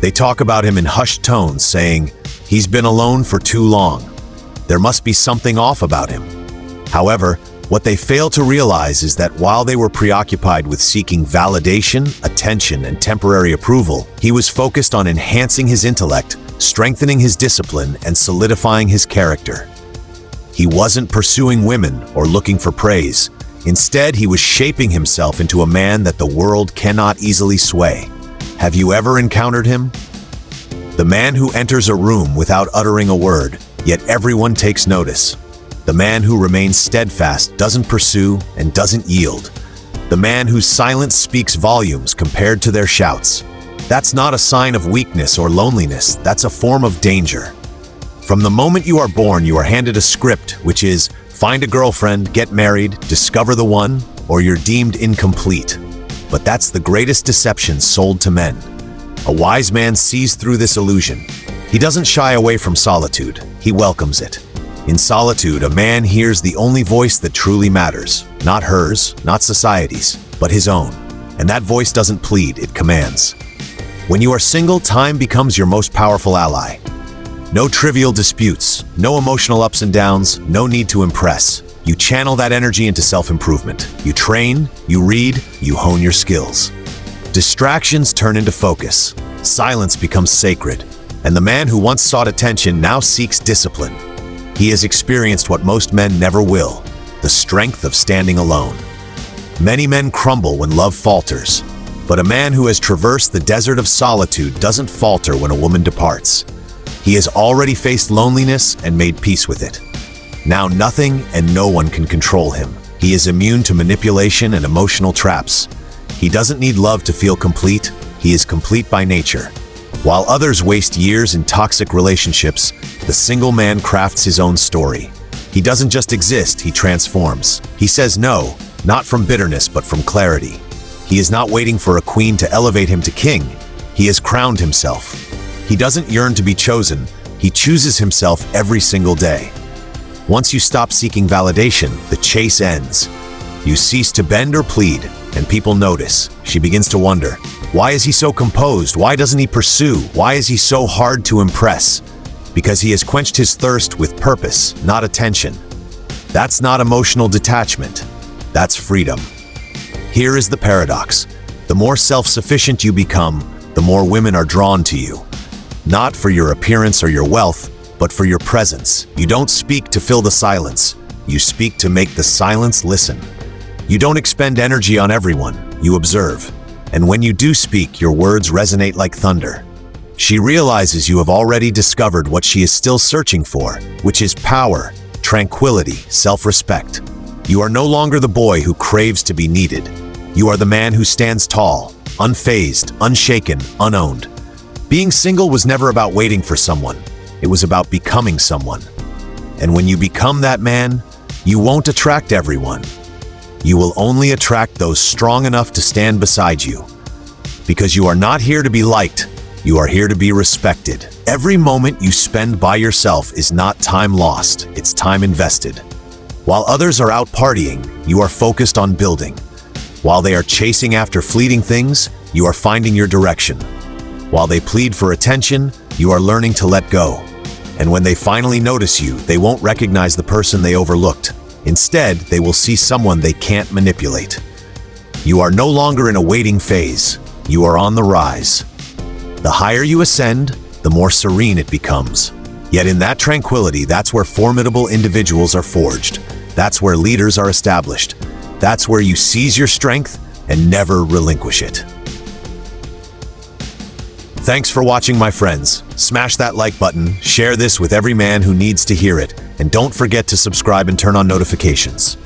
They talk about him in hushed tones, saying, "He's been alone for too long. There must be something off about him." However, what they fail to realize is that while they were preoccupied with seeking validation, attention, and temporary approval, he was focused on enhancing his intellect, strengthening his discipline, and solidifying his character. He wasn't pursuing women or looking for praise. Instead, he was shaping himself into a man that the world cannot easily sway. Have you ever encountered him? The man who enters a room without uttering a word, yet everyone takes notice. The man who remains steadfast, doesn't pursue, and doesn't yield. The man whose silence speaks volumes compared to their shouts. That's not a sign of weakness or loneliness, that's a form of danger. From the moment you are born, you are handed a script, which is, find a girlfriend, get married, discover the one, or you're deemed incomplete. But that's the greatest deception sold to men. A wise man sees through this illusion. He doesn't shy away from solitude, he welcomes it. In solitude, a man hears the only voice that truly matters, not hers, not society's, but his own. And that voice doesn't plead, it commands. When you are single, time becomes your most powerful ally. No trivial disputes, no emotional ups and downs, no need to impress. You channel that energy into self-improvement. You train, you read, you hone your skills. Distractions turn into focus. Silence becomes sacred. And the man who once sought attention now seeks discipline. He has experienced what most men never will, the strength of standing alone. Many men crumble when love falters, but a man who has traversed the desert of solitude doesn't falter when a woman departs. He has already faced loneliness and made peace with it. Now nothing and no one can control him. He is immune to manipulation and emotional traps. He doesn't need love to feel complete. He is complete by nature. While others waste years in toxic relationships, the single man crafts his own story. He doesn't just exist, he transforms. He says no, not from bitterness, but from clarity. He is not waiting for a queen to elevate him to king. He has crowned himself. He doesn't yearn to be chosen. He chooses himself every single day. Once you stop seeking validation, the chase ends. You cease to bend or plead, and people notice. She begins to wonder, why is he so composed? Why doesn't he pursue? Why is he so hard to impress? Because he has quenched his thirst with purpose, not attention. That's not emotional detachment. That's freedom. Here is the paradox. The more self-sufficient you become, the more women are drawn to you. Not for your appearance or your wealth, but for your presence. You don't speak to fill the silence. You speak to make the silence listen. You don't expend energy on everyone. You observe. And when you do speak, your words resonate like thunder. She realizes you have already discovered what she is still searching for, which is power, tranquility, self-respect. You are no longer the boy who craves to be needed. You are the man who stands tall, unfazed, unshaken, unowned. Being single was never about waiting for someone. It was about becoming someone. And when you become that man, you won't attract everyone. You will only attract those strong enough to stand beside you. Because you are not here to be liked, you are here to be respected. Every moment you spend by yourself is not time lost, it's time invested. While others are out partying, you are focused on building. While they are chasing after fleeting things, you are finding your direction. While they plead for attention, you are learning to let go. And when they finally notice you, they won't recognize the person they overlooked. Instead, they will see someone they can't manipulate. You are no longer in a waiting phase. You are on the rise. The higher you ascend, the more serene it becomes. Yet in that tranquility, that's where formidable individuals are forged. That's where leaders are established. That's where you seize your strength and never relinquish it. Thanks for watching, my friends. Smash that like button, share this with every man who needs to hear it, and don't forget to subscribe and turn on notifications.